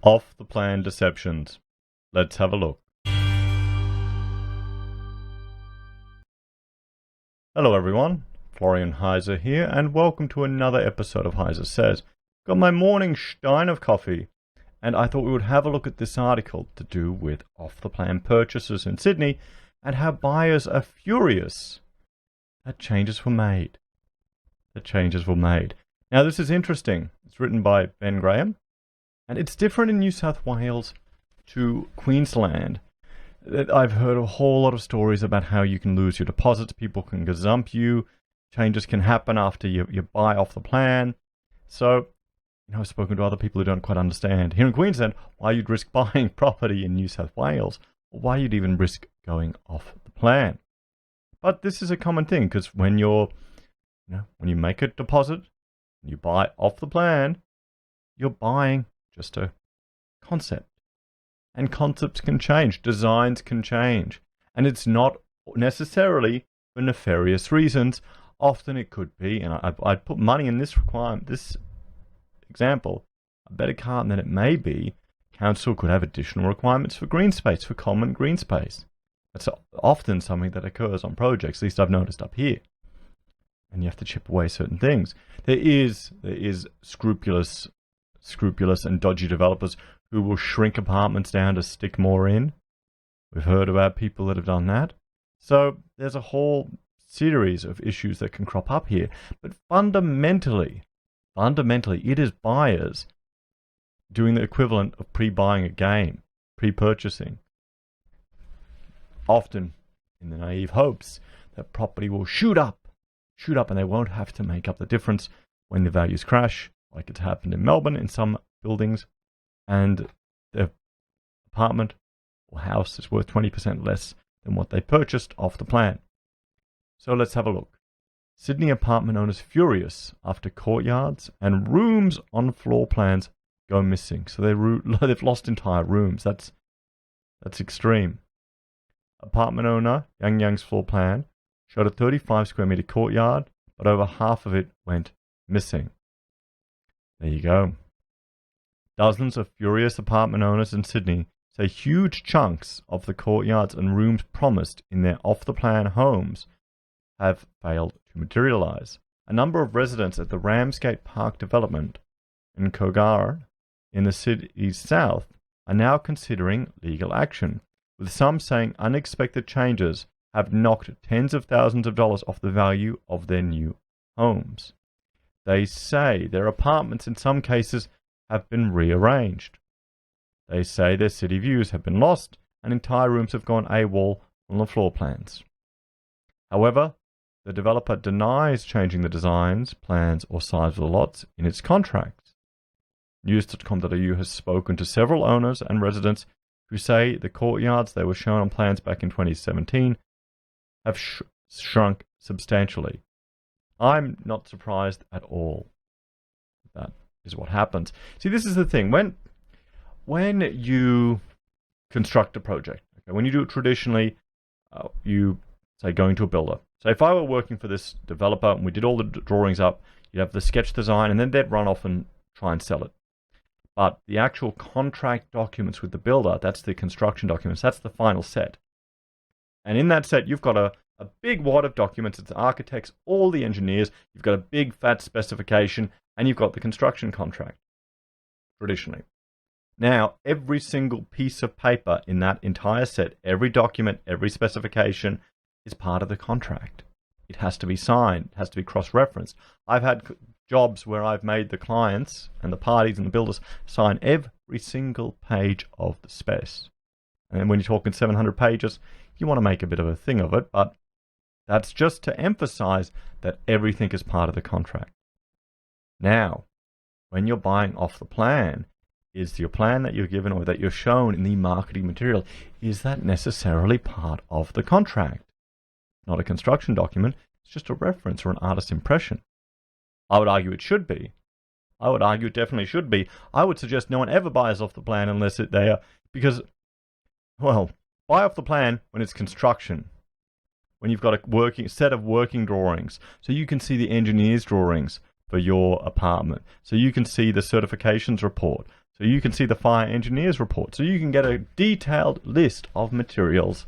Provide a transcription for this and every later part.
Off-the-plan deceptions. Let's have a look. Hello everyone, Florian Heise here, and welcome to another episode of Heise Says. Got my morning stein of coffee, and I thought we would have a look at this article to do with off-the-plan purchases in Sydney and how buyers are furious that changes were made. Now this is interesting. It's written by Ben Graham, and it's different in New South Wales to Queensland. I've heard a whole lot of stories about how you can lose your deposits, people can gazump you, changes can happen after you buy off the plan. So, I've spoken to other people who don't quite understand. Here in Queensland, why you'd risk buying property in New South Wales, or why you'd even risk going off the plan. But this is a common thing, because when when you make a deposit, and you buy off the plan, you're buying just a concept. And concepts can change, designs can change. And it's not necessarily for nefarious reasons. Often it could be, and I'd put money in this example. I bet a card that it may be, council could have additional requirements for green space, for common green space. That's often something that occurs on projects, at least I've noticed up here. And you have to chip away certain things. There is scrupulous and dodgy developers who will shrink apartments down to stick more in. We've heard about people that have done that. So there's a whole series of issues that can crop up here. But fundamentally, it is buyers doing the equivalent of pre-buying a game, pre-purchasing. Often in the naive hopes that property will shoot up, and they won't have to make up the difference when the values crash, like it's happened in Melbourne in some buildings, and the apartment or house is worth 20% less than what they purchased off the plan. So let's have a look. Sydney apartment owners furious after courtyards and rooms on floor plans go missing. So they've lost entire rooms. That's extreme. Apartment owner Yang floor plan showed a 35 square meter courtyard, but over half of it went missing. There you go. Dozens of furious apartment owners in Sydney say huge chunks of the courtyards and rooms promised in their off-the-plan homes have failed to materialise. A number of residents at the Ramsgate Park development in Kogarah in the city's south are now considering legal action, with some saying unexpected changes have knocked tens of thousands of dollars off the value of their new homes. They say their apartments in some cases have been rearranged. They say their city views have been lost and entire rooms have gone AWOL on the floor plans. However, the developer denies changing the designs, plans or size of the lots in its contracts. News.com.au has spoken to several owners and residents who say the courtyards they were shown on plans back in 2017 have shrunk substantially. I'm not surprised at all. That is what happens. See, this is the thing. When you construct a project, okay, when you do it traditionally, you say going to a builder. So if I were working for this developer and we did all the drawings up, you'd have the sketch design and then they'd run off and try and sell it. But the actual contract documents with the builder, that's the construction documents, that's the final set. And in that set, you've got a big wad of documents. It's the architects, all the engineers. You've got a big fat specification, and you've got the construction contract, traditionally. Now, every single piece of paper in that entire set, every document, every specification is part of the contract. It has to be signed. It has to be cross-referenced. I've had jobs where I've made the clients and the parties and the builders sign every single page of the specs. And when you're talking 700 pages, you want to make a bit of a thing of it, but that's just to emphasize that everything is part of the contract. Now, when you're buying off the plan, is your plan that you're given or that you're shown in the marketing material, is that necessarily part of the contract? Not a construction document, it's just a reference or an artist's impression. I would argue it should be. I would argue it definitely should be. I would suggest no one ever buys off the plan unless they are, because, well, buy off the plan when it's construction. When you've got a set of working drawings, so you can see the engineer's drawings for your apartment, so you can see the certifications report, So you can see the fire engineer's report. So you can get a detailed list of materials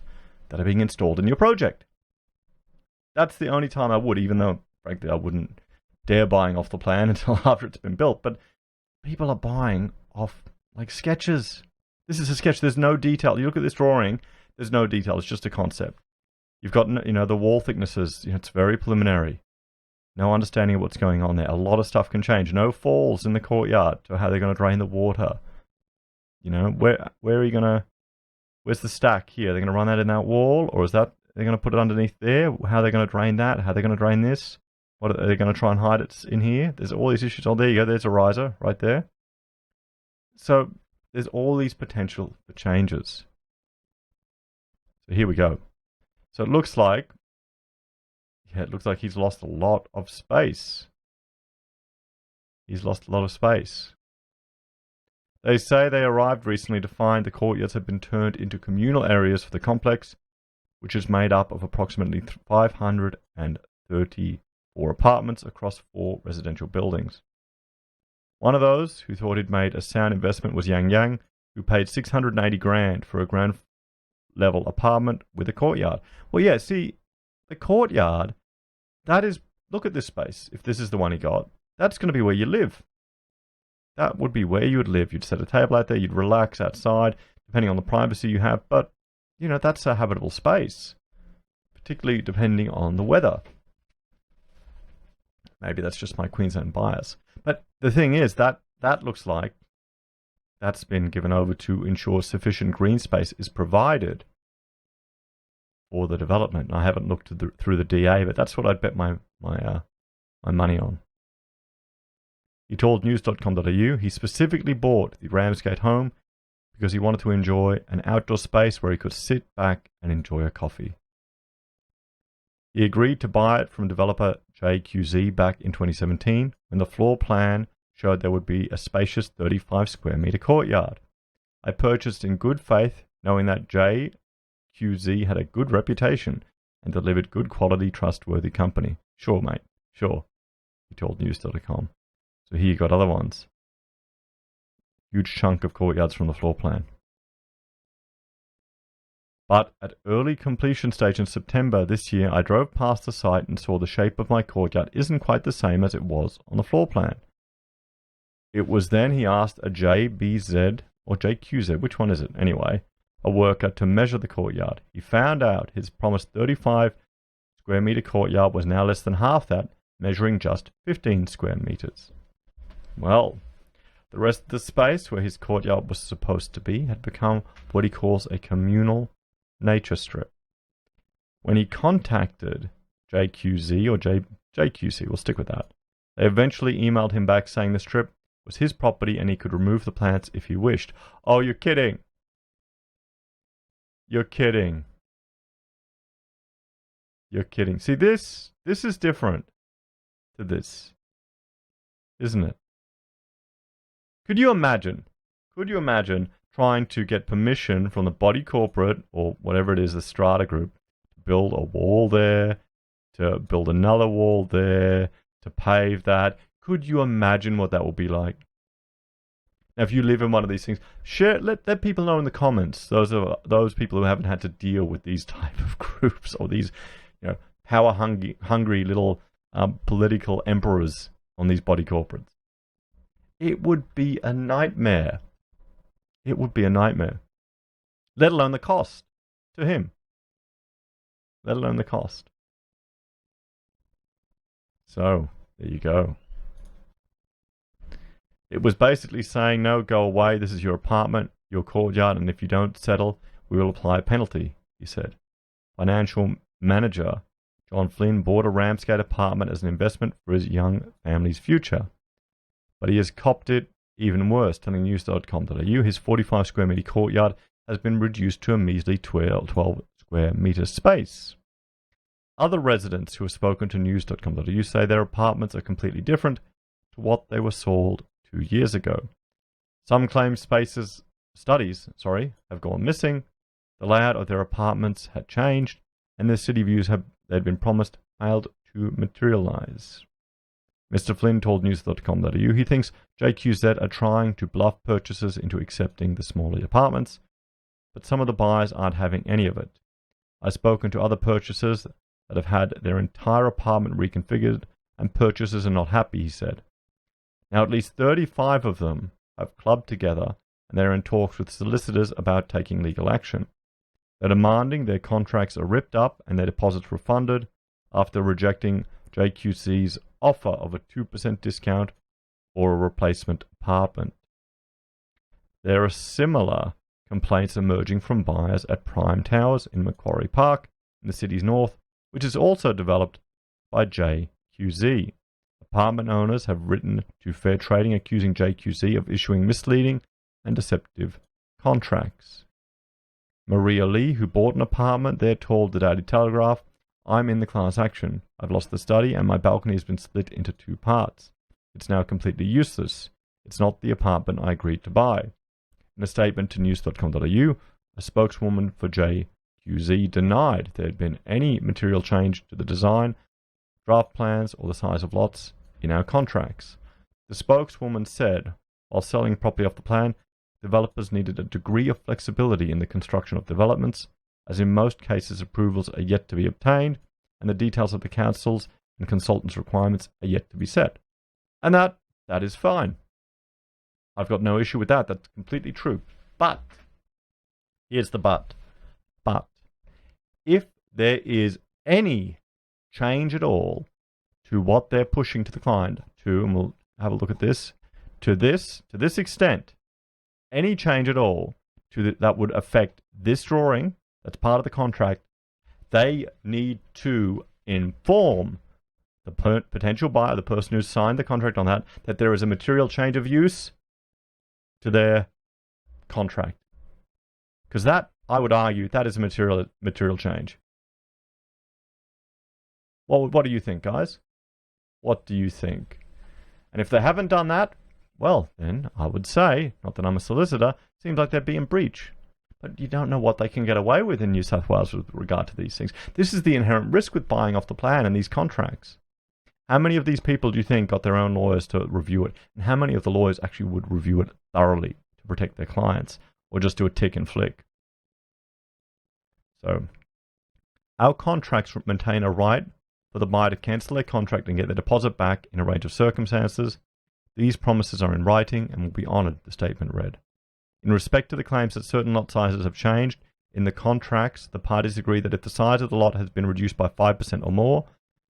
that are being installed in your project. That's the only time I would, even though, frankly, I wouldn't dare buying off the plan until after it's been built. But people are buying off, like, sketches. This is a sketch. There's no detail. You look at this drawing, there's no detail. It's just a concept. You've got, the wall thicknesses. It's very preliminary. No understanding of what's going on there. A lot of stuff can change. No falls in the courtyard to how they're going to drain the water. Where are you going to... Where's the stack here? They're going to run that in that wall? Or is that... They're going to put it underneath there? How are they going to drain that? How are they going to drain this? What are they going to try and hide it in here? There's all these issues. Oh, there you go. There's a riser right there. So there's all these potential for changes. So here we go. So it looks like he's lost a lot of space. He's lost a lot of space. They say they arrived recently to find the courtyards have been turned into communal areas for the complex, which is made up of approximately 534 apartments across 4 residential buildings. One of those who thought he'd made a sound investment was Yang Yang, who paid $680,000 for a ground level apartment with a courtyard. Well, yeah, see, the courtyard, that is, look at this space. If this is the one he got, that's going to be where you live. That would be where you would live. You'd set a table out there, you'd relax outside, depending on the privacy you have, but that's a habitable space, particularly depending on the weather. Maybe that's just my Queensland bias. But the thing is that looks like that's been given over to ensure sufficient green space is provided for the development. I haven't looked through the DA, but that's what I'd bet my money on. He told news.com.au he specifically bought the Ramsgate home because he wanted to enjoy an outdoor space where he could sit back and enjoy a coffee. He agreed to buy it from developer JQZ back in 2017 when the floor plan showed there would be a spacious 35 square meter courtyard. I purchased in good faith, knowing that JQZ had a good reputation and delivered good quality, trustworthy company. Sure, mate, sure, he told news.com. So here you got other ones. Huge chunk of courtyards from the floor plan. But at early completion stage in September this year, I drove past the site and saw the shape of my courtyard isn't quite the same as it was on the floor plan. It was then he asked a JBZ or JQZ, which one is it anyway, a worker to measure the courtyard. He found out his promised 35 square meter courtyard was now less than half that, measuring just 15 square meters. Well, the rest of the space where his courtyard was supposed to be had become what he calls a communal nature strip. When he contacted JQZ or JQC, we'll stick with that, they eventually emailed him back saying the strip was his property and he could remove the plants if he wished. Oh, you're kidding. You're kidding. You're kidding. See, this is different to this, isn't it? Could you imagine trying to get permission from the body corporate or whatever it is, the strata group, to build a wall there, to build another wall there, to pave that? Could you imagine what that will be like? Now, if you live in one of these things, let people know in the comments. Those people who haven't had to deal with these type of groups or these, power hungry little political emperors on these body corporates. It would be a nightmare. It would be a nightmare. Let alone the cost to him. Let alone the cost. So, there you go. It was basically saying, no, go away. This is your apartment, your courtyard, and if you don't settle, we will apply a penalty, he said. Financial manager John Flynn bought a Ramsgate apartment as an investment for his young family's future. But he has copped it even worse, telling news.com.au his 45 square metre courtyard has been reduced to a measly 12 square metre space. Other residents who have spoken to news.com.au say their apartments are completely different to what they were sold 2 years ago. Some claim studies have gone missing, the layout of their apartments had changed, and their city views they'd been promised failed to materialize. Mr. Flynn told news.com.au he thinks JQZ are trying to bluff purchasers into accepting the smaller apartments, but some of the buyers aren't having any of it. I've spoken to other purchasers that have had their entire apartment reconfigured, and purchasers are not happy, he said. Now, at least 35 of them have clubbed together, and they're in talks with solicitors about taking legal action. They're demanding their contracts are ripped up and their deposits refunded after rejecting JQC's offer of a 2% discount or a replacement apartment. There are similar complaints emerging from buyers at Prime Towers in Macquarie Park in the city's north, which is also developed by JQZ. Apartment owners have written to Fair Trading accusing JQZ of issuing misleading and deceptive contracts. Maria Lee, who bought an apartment there, told the Daily Telegraph, "I'm in the class action. I've lost the study and my balcony has been split into 2 parts. It's now completely useless. It's not the apartment I agreed to buy." In a statement to news.com.au, a spokeswoman for JQZ denied there had been any material change to the design, draft plans, or the size of lots in our contracts. The spokeswoman said, while selling property off the plan, developers needed a degree of flexibility in the construction of developments, as in most cases approvals are yet to be obtained, and the details of the council's and consultants' requirements are yet to be set. And that is fine. I've got no issue with that. That's completely true. But, here's the but. But, if there is any change at all to what they're pushing to the client, and we'll have a look at this, to this extent, any change at all that would affect this drawing, that's part of the contract, they need to inform the potential buyer, the person who's signed the contract on that there is a material change of use to their contract. Because that, I would argue, that is a material change. Well, what do you think, guys? What do you think? And if they haven't done that, well, then I would say, not that I'm a solicitor, seems like they'd be in breach. But you don't know what they can get away with in New South Wales with regard to these things. This is the inherent risk with buying off the plan and these contracts. How many of these people do you think got their own lawyers to review it? And how many of the lawyers actually would review it thoroughly to protect their clients? Or just do a tick and flick? So, our contracts maintain a right for the buyer to cancel their contract and get their deposit back in a range of circumstances. These promises are in writing and will be honoured, the statement read. In respect to the claims that certain lot sizes have changed, in the contracts, the parties agree that if the size of the lot has been reduced by 5% or more,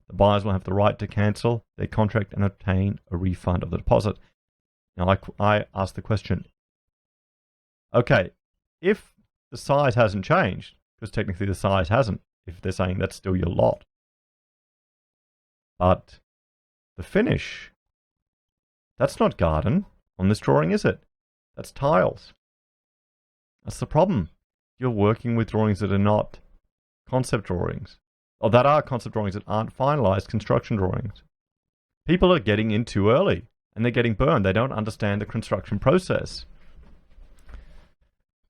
the buyers will have the right to cancel their contract and obtain a refund of the deposit. Now, I ask the question, okay, if the size hasn't changed, because technically the size hasn't, if they're saying that's still your lot, but the finish, that's not garden on this drawing, is it? That's tiles. That's the problem. You're working with drawings that are not concept drawings, or that are concept drawings that aren't finalized construction drawings. People are getting in too early, and they're getting burned. They don't understand the construction process.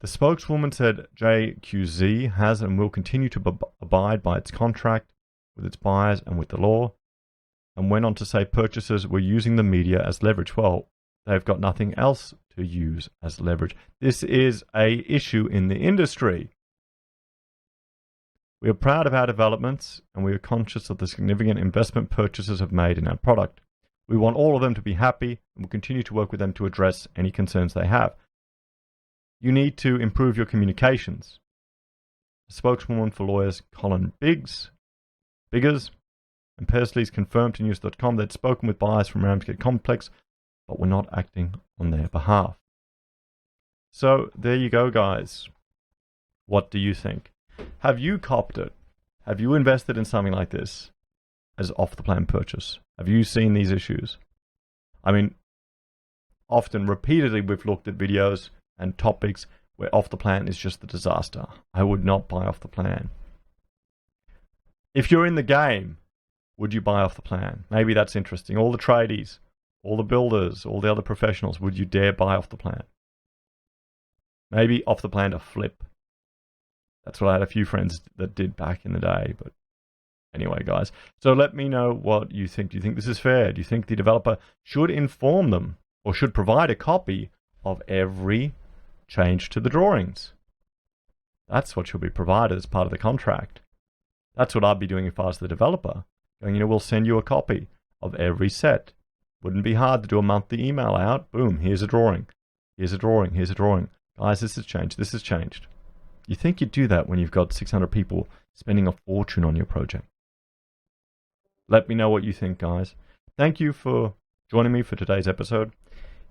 The spokeswoman said JQZ has and will continue to abide by its contract with its buyers and with the law, and went on to say purchasers were using the media as leverage. Well, they've got nothing else to use as leverage. This is an issue in the industry. We are proud of our developments, and we are conscious of the significant investment purchasers have made in our product. We want all of them to be happy, and will continue to work with them to address any concerns they have. You need to improve your communications. A spokeswoman for lawyers Colin Biggers and Persley's confirmed to news.com they'd spoken with buyers from Ramsgate Complex, but were not acting on their behalf. So there you go, guys. What do you think? Have you copped it? Have you invested in something like this as off-the-plan purchase? Have you seen these issues? I mean, often, repeatedly, we've looked at videos and topics where off-the-plan is just a disaster. I would not buy off the plan. If you're in the game, would you buy off the plan? Maybe that's interesting. All the tradies, all the builders, all the other professionals, would you dare buy off the plan? Maybe off the plan to flip. That's what I had a few friends that did back in the day. But Anyway, guys, so let me know what you think. Do you think this is fair? Do you think the developer should inform them or should provide a copy of every change to the drawings? That's what should be provided as part of the contract. That's what I'd be doing if I was the developer. Going, we'll send you a copy of every set. Wouldn't be hard to do a monthly email out. Boom, here's a drawing. Here's a drawing. Here's a drawing. Guys, this has changed. This has changed. You think you'd do that when you've got 600 people spending a fortune on your project? Let me know what you think, guys. Thank you for joining me for today's episode.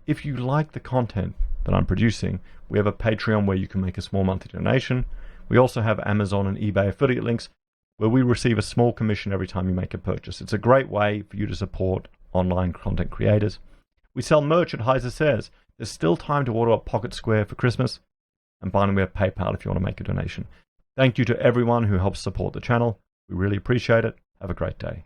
If you like the content that I'm producing, we have a Patreon where you can make a small monthly donation. We also have Amazon and eBay affiliate links where we receive a small commission every time you make a purchase. It's a great way for you to support online content creators. We sell merch at Heise Says. There's still time to order a pocket square for Christmas. And finally, we have PayPal if you want to make a donation. Thank you to everyone who helps support the channel. We really appreciate it. Have a great day.